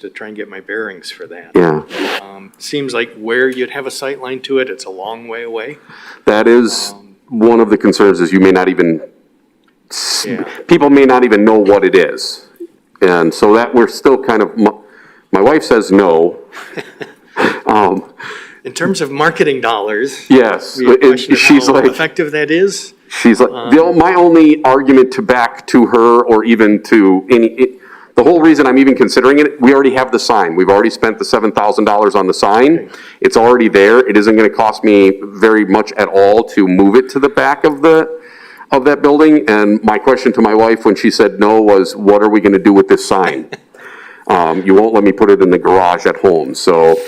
to try and get my bearings for that. Yeah. Seems like where you'd have a sight line to it, it's a long way away. That is one of the concerns, is you may not even, Yeah. people may not even know what it is. And so that we're still kind of, my wife says no. In terms of marketing dollars. Yes, we have a question of she's how like, effective that is. she's like, my only argument back to her, or even to the whole reason I'm even considering it, we already have the sign. We've already spent the $7,000 on the sign. It's already there. It isn't going to cost me very much at all to move it to the back of that building. And my question to my wife when she said no was, what are we going to do with this sign? You won't let me put it in the garage at home, so.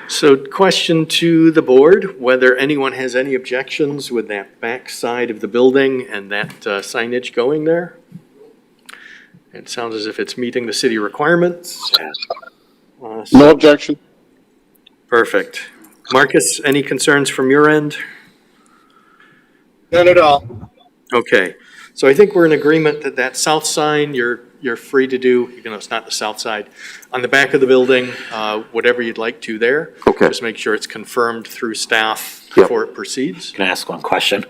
So question to the board, whether anyone has any objections with that back side of the building and that signage going there? It sounds as if it's meeting the city requirements. No objection. Perfect. Marcus, any concerns from your end? None at all. Okay, so I think we're in agreement that that south sign, you're free to do, even though it's not the south side, on the back of the building, whatever you'd like to there. Okay. Just make sure it's confirmed through staff Yep. before it proceeds. Can I ask one question?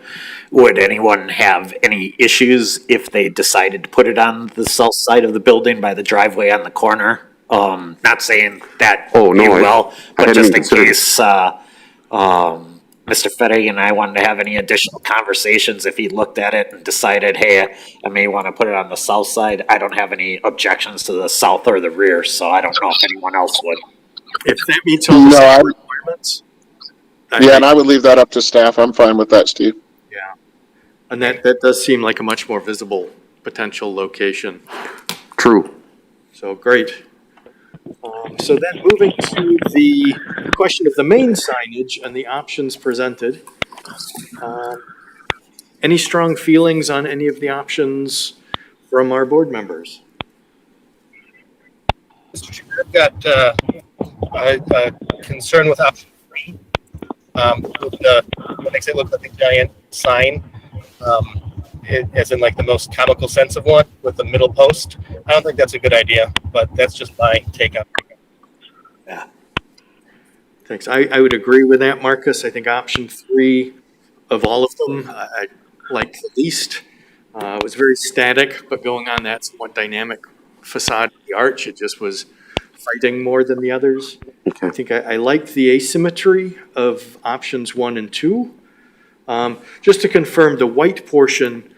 Would anyone have any issues if they decided to put it on the south side of the building by the driveway on the corner? Not saying that Oh, no, you I will, but hadn't just even in considered it. case, Mr. Fetty and I wanted to have any additional conversations, if he looked at it and decided, hey, I may want to put it on the south side, I don't have any objections to the south or the rear, so I don't know if anyone else would. If that meets all the No, same requirements. Yeah, and I would leave that up to staff. I'm fine with that, Steve. Yeah, and that does seem like a much more visible potential location. True. So great. So then moving to the question of the main signage and the options presented. Any strong feelings on any of the options from our board members? Mr. Chair, I've got a concern with option 3. What makes it look like a giant sign, as in like the most comical sense of one with the middle post. I don't think that's a good idea, but that's just my take on it. Yeah. Thanks. I would agree with that, Marcus. I think option 3 of all of them, I liked the least. It was very static, but going on that somewhat dynamic facade of the arch, it just was fighting more than the others. Okay. I think I liked the asymmetry of options 1 and 2. Just to confirm, the white portion,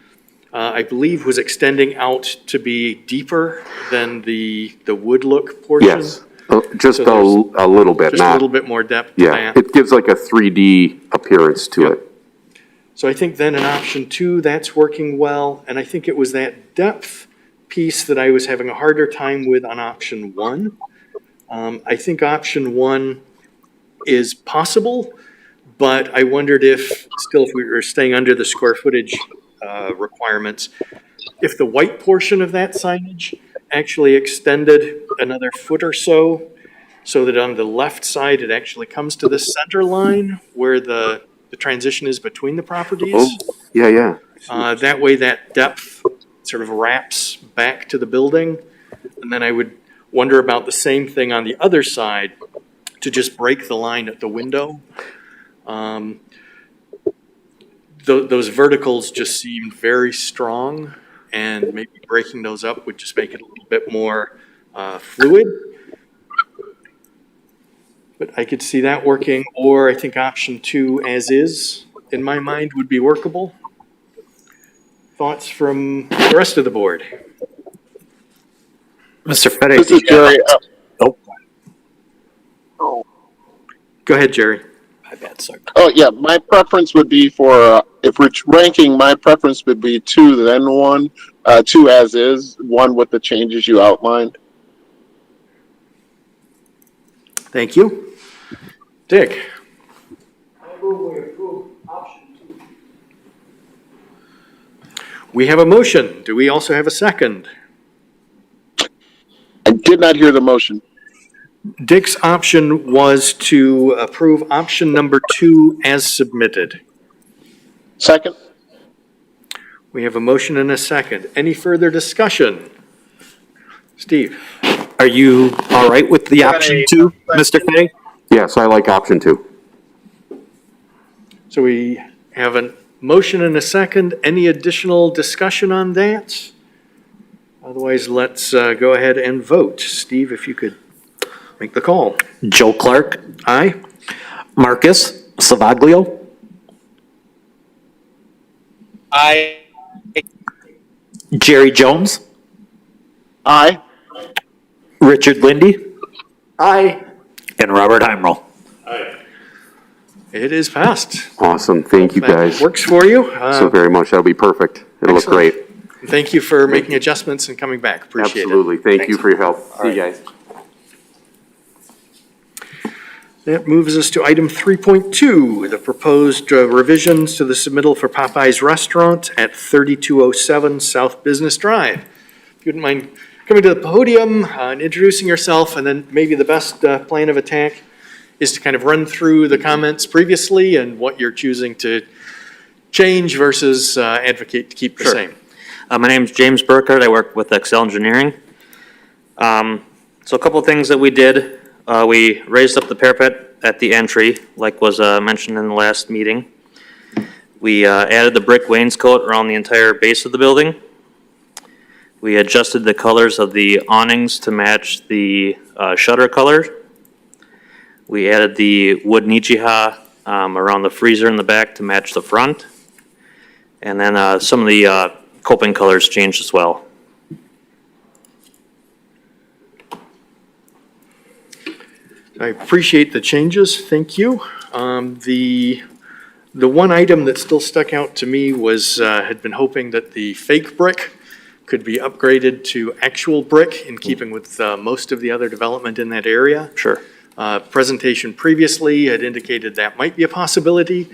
I believe, was extending out to be deeper than the wood look portion. Yes. Just So a little bit, Just a not, little bit more depth to yeah, that. it gives like a 3D appearance to Yep. it. So I think then in option 2, that's working well. And I think it was that depth piece that I was having a harder time with on option 1. I think option 1 is possible, but I wondered if we were staying under the square footage requirements, if the white portion of that signage actually extended another foot or so that on the left side, it actually comes to the center line where the transition is between the properties. Oh, yeah. That way that depth sort of wraps back to the building. And then I would wonder about the same thing on the other side to just break the line at the window. Those verticals just seemed very strong, and maybe breaking those up would just make it a little bit more fluid. But I could see that working, or I think option 2 as is, in my mind, would be workable. Thoughts from the rest of the board? Mr. Fetty. This is Jerry. Go ahead, Jerry. My bad, sir. Oh, yeah, my preference would be for, if we're ranking, my preference would be 2, then 1, 2 as is, 1 with the changes you outlined. Thank you. Dick? We have a motion. Do we also have a second? I did not hear the motion. Dick's option was to approve option number 2 as submitted. Second? We have a motion and a second. Any further discussion? Steve? Are you all right with the Got option a 2, question. Mr. Fay? Yes, I like option 2. So we have a motion and a second. Any additional discussion on that? Otherwise, let's go ahead and vote. Steve, if you could make the call. Joe Clark, Aye? Marcus Savaglio, I Jerry Jones, Aye. Richard Lindy, Aye. and Robert Heimrel. It is passed. Awesome, thank you That guys works for you. so very much. That'll be perfect. It'll look Excellent. great. Thank you for making adjustments and coming back. Appreciate it. Absolutely, thank you for your help. See you guys. That moves us to item 3.2, the proposed revisions to the submittal for Popeyes Restaurant at 3207 South Business Drive. If you wouldn't mind coming to the podium and introducing yourself, and then maybe the best plan of attack is to kind of run through the comments previously and what you're choosing to change versus advocate to keep the Sure. same. My name's James Burkhardt. I work with Excel Engineering. So a couple of things that we did. We raised up the parapet at the entry, like was mentioned in the last meeting. We added the brick wainscot around the entire base of the building. We adjusted the colors of the awnings to match the shutter color. We added the wood nichiha around the freezer in the back to match the front. And then some of the coping colors changed as well. I appreciate the changes, thank you. The one item that still stuck out to me was, had been hoping that the fake brick could be upgraded to actual brick in keeping with most of the other development in that area. Sure. Presentation previously had indicated that might be a possibility.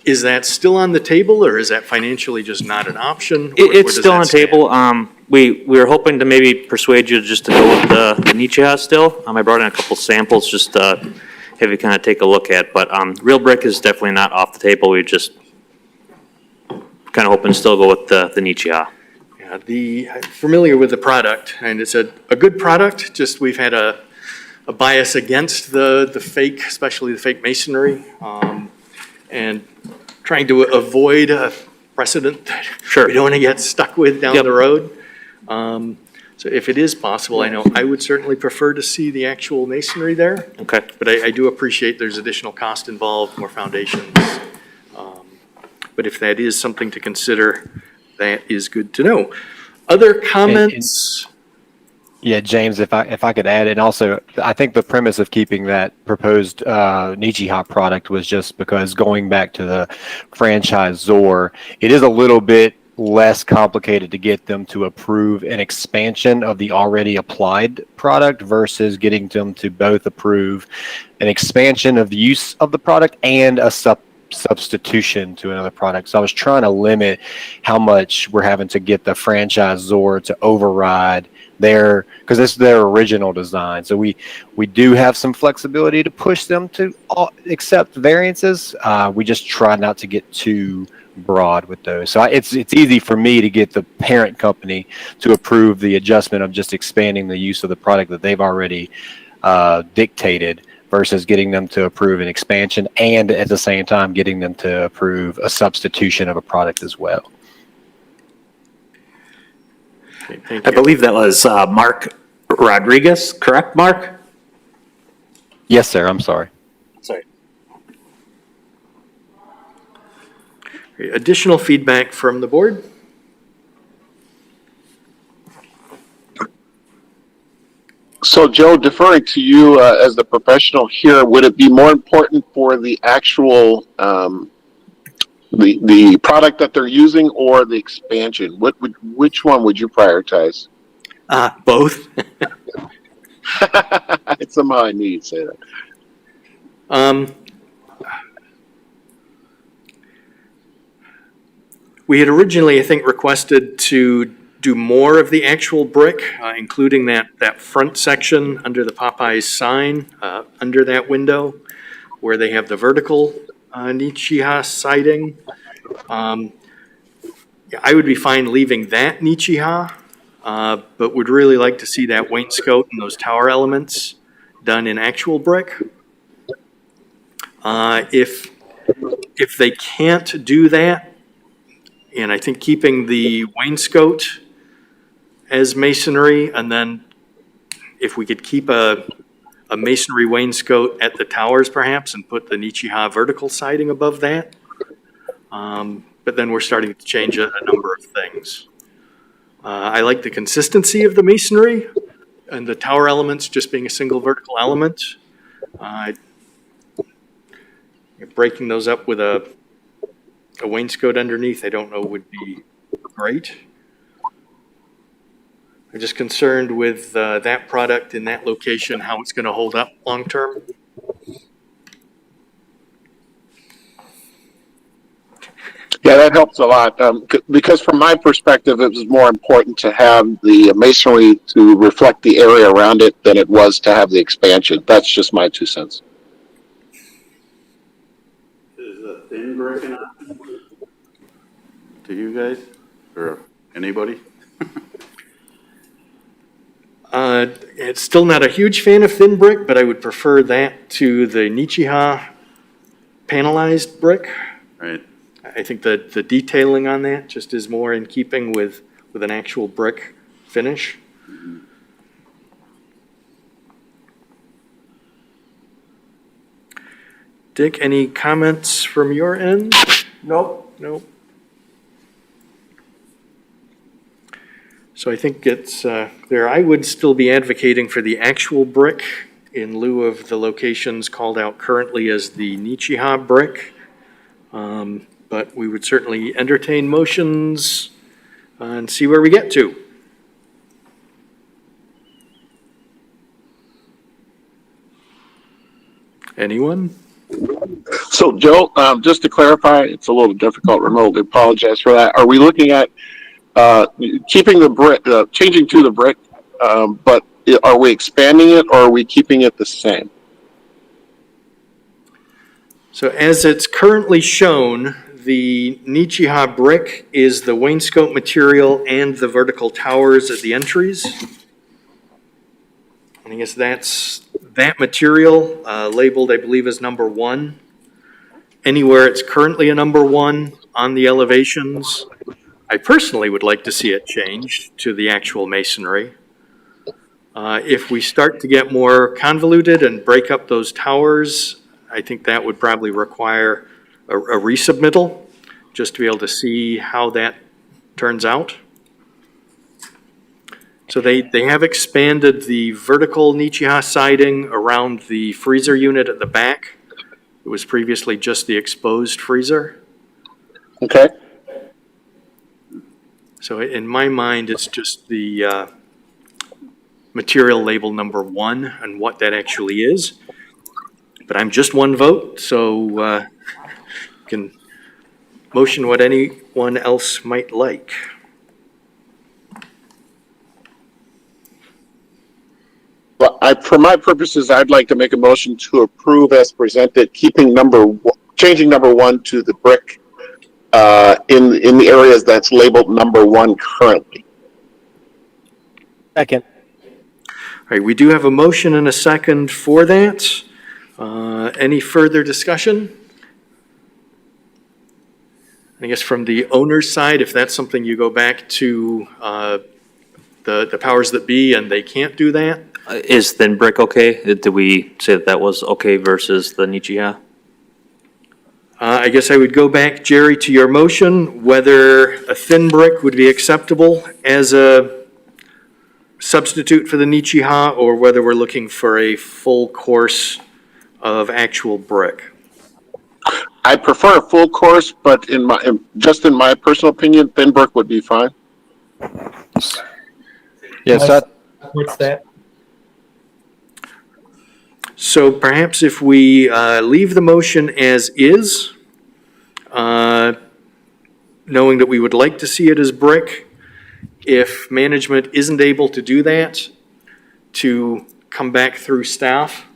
Is that still on the table, or is that financially just not an option? Where It's does still that on the stand? table. We were hoping to maybe persuade you just to go with the Nichiha still. I brought in a couple samples just to have you kind of take a look at, but real brick is definitely not off the table. We just kind of hoping to still go with the Nichiha. Yeah, I'm familiar with the product, and it's a good product, just we've had a bias against the fake, especially the fake masonry, and trying to avoid a precedent that Sure. we don't want to get stuck with down Yep. the road. So if it is possible, I know I would certainly prefer to see the actual masonry there, Okay. but I do appreciate there's additional cost involved, more foundations. But if that is something to consider, that is good to know. Other comments? Yeah, James, if I could add, and also I think the premise of keeping that proposed Nichiha product was just because going back to the franchisor, it is a little bit less complicated to get them to approve an expansion of the already applied product versus getting them to both approve an expansion of the use of the product and a substitution to another product. So I was trying to limit how much we're having to get the franchisor to override because this is their original design. So we do have some flexibility to push them to accept variances. We just try not to get too broad with those. So it's easy for me to get the parent company to approve the adjustment of just expanding the use of the product that they've already dictated versus getting them to approve an expansion and at the same time getting them to approve a substitution of a product as well. Okay, thank I you. believe that was Mark Rodriguez, correct, Mark? Yes, sir. I'm sorry. Sorry. Additional feedback from the board? So Joe, deferring to you as the professional here, would it be more important for the actual the product that they're using or the expansion? Which one would you prioritize? Both. Somehow I knew you'd say that. We had originally, I think, requested to do more of the actual brick, including that front section under the Popeyes sign, under that window, where they have the vertical Nichiha siding. Yeah, I would be fine leaving that Nichiha. but would really like to see that wainscot and those tower elements done in actual brick. If they can't do that, and I think keeping the wainscot as masonry, and then if we could keep a masonry wainscot at the towers perhaps and put the Nichiha vertical siding above that. But then we're starting to change a number of things. I like the consistency of the masonry and the tower elements just being a single vertical element. Breaking those up with a wainscot underneath, I don't know would be great. I'm just concerned with that product in that location, how it's going to hold up long-term. Yeah, that helps a lot, because from my perspective, it was more important to have the masonry to reflect the area around it than it was to have the expansion. That's just my 2 cents. Is a thin brick an option to you guys or anybody? It's still not a huge fan of thin brick, but I would prefer that to the Nichiha panelized brick. Right. I think that the detailing on that just is more in keeping with an actual brick finish. Dick, any comments from your end? Nope. Nope. So I think it's there. I would still be advocating for the actual brick in lieu of the locations called out currently as the Nichiha brick. But we would certainly entertain motions and see where we get to. Anyone? So, Joe, just to clarify, it's a little difficult remotely. Apologize for that. Are we looking at keeping the brick, changing to the brick, but are we expanding it or are we keeping it the same? So as it's currently shown, the Nichiha brick is the wainscot material and the vertical towers at the entries. And I guess that's that material labeled, I believe, as number 1. Anywhere it's currently a number 1 on the elevations, I personally would like to see it changed to the actual masonry. If we start to get more convoluted and break up those towers, I think that would probably require a resubmittal just to be able to see how that turns out. So they have expanded the vertical Nichiha siding around the freezer unit at the back. It was previously just the exposed freezer. Okay. So in my mind, it's just the material label number 1 and what that actually is. But I'm just one vote, so you can motion what anyone else might like. But for my purposes, I'd like to make a motion to approve as presented, changing number 1 to the brick in the areas that's labeled number 1 currently. Second. All right, we do have a motion and a second for that. Any further discussion? I guess from the owner's side, if that's something you go back to the powers that be and they can't do that. Is thin brick okay? Did we say that was okay versus the Nichiha? I guess I would go back, Jerry, to your motion, whether a thin brick would be acceptable as a substitute for the Nichiha or whether we're looking for a full course of actual brick. I prefer a full course, but in my personal opinion, thin brick would be fine. Yes, What's that? So perhaps if we leave the motion as is, knowing that we would like to see it as brick, if management isn't able to do that, to come back through staff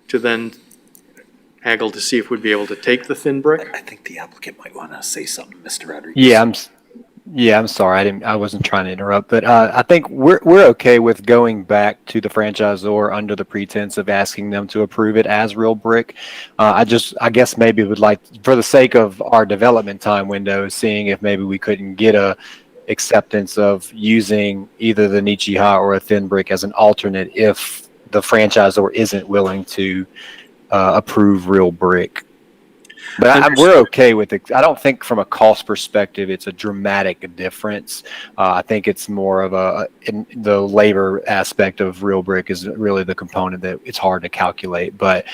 to then haggle to see if we'd be able to take the thin brick. I think the applicant might want to say something, Mr. Rodriguez. yeah, Yeah, I'm sorry. I wasn't trying to interrupt, but I think we're okay with going back to the franchisor under the pretense of asking them to approve it as real brick. I guess maybe would like, for the sake of our development time window, seeing if maybe we couldn't get a acceptance of using either the Nichiha or a thin brick as an alternate if the franchisor isn't willing to approve real brick. But we're okay with it. I don't think from a cost perspective, it's a dramatic difference. I think it's more of the labor aspect of real brick is really the component that it's hard to calculate. But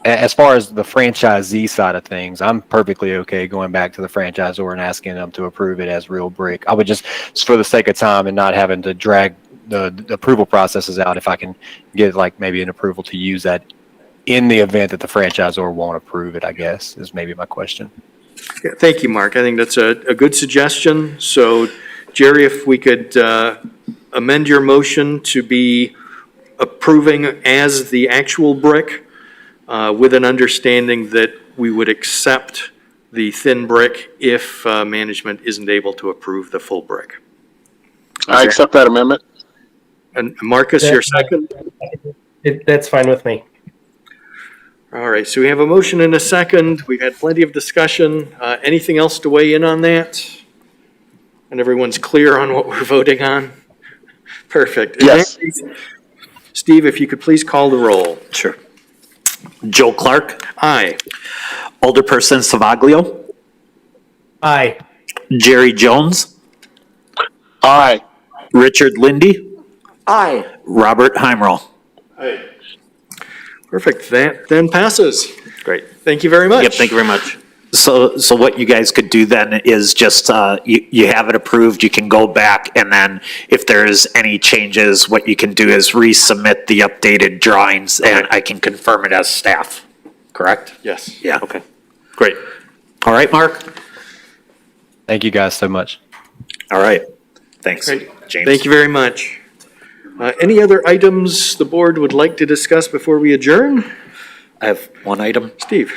as far as the franchisee side of things, I'm perfectly okay going back to the franchisor and asking them to approve it as real brick. I would just for the sake of time and not having to drag the approval processes out, if I can get like maybe an approval to use that in the event that the franchisor won't approve it, I guess, is maybe my question. Yeah, thank you, Mark. I think that's a good suggestion. So, Jerry, if we could amend your motion to be approving as the actual brick with an understanding that we would accept the thin brick if management isn't able to approve the full brick. I accept that amendment. And Marcus, your second? That's fine with me. All right, so we have a motion and a second. We've had plenty of discussion. Anything else to weigh in on that? And everyone's clear on what we're voting on? Perfect. Yes. Steve, if you could please call the roll. Sure. Joe Clark, Aye. Alderperson Savaglio, Aye. Jerry Jones, Aye. Richard Lindy, Aye. Robert Heimrall. Perfect. That then passes. Great. Thank you very much. Yep, thank you very much. So what you guys could do then is just, you have it approved, you can go back, and then if there's any changes, what you can do is resubmit the updated drawings, and I can confirm it as staff, correct? Yes. Yeah. Okay, great. All right, Mark? Thank you guys so much. All right. Thanks, Great. James. Thank you very much. Any other items the board would like to discuss before we adjourn? I have one item. Steve?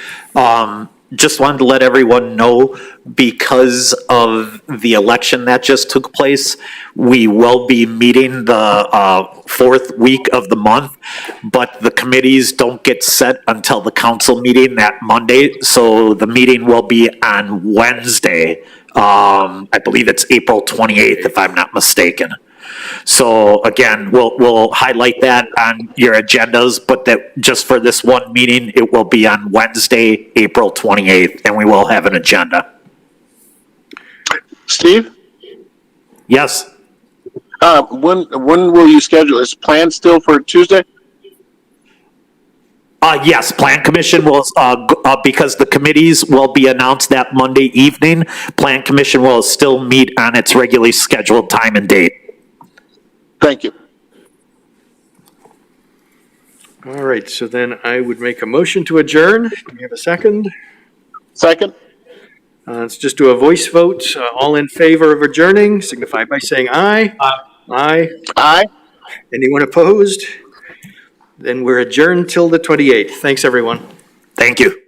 Just wanted to let everyone know, because of the election that just took place, we will be meeting the fourth week of the month, but the committees don't get set until the council meeting that Monday, so the meeting will be on Wednesday. I believe it's April 28th, if I'm not mistaken. So again, we'll highlight that on your agendas, but that just for this one meeting, it will be on Wednesday, April 28th, and we will have an agenda. Steve, Yes? when will you schedule? Is plan still for Tuesday? Yes, Plan Commission will, because the committees will be announced that Monday evening, Plan Commission will still meet on its regularly scheduled time and date. Thank you. All right, so then I would make a motion to adjourn. Do we have a second? Second? Let's just do a voice vote. All in favor of adjourning, signify by saying aye. Aye. Aye. Anyone opposed? Then we're adjourned till the 28th. Thanks, everyone. Thank you.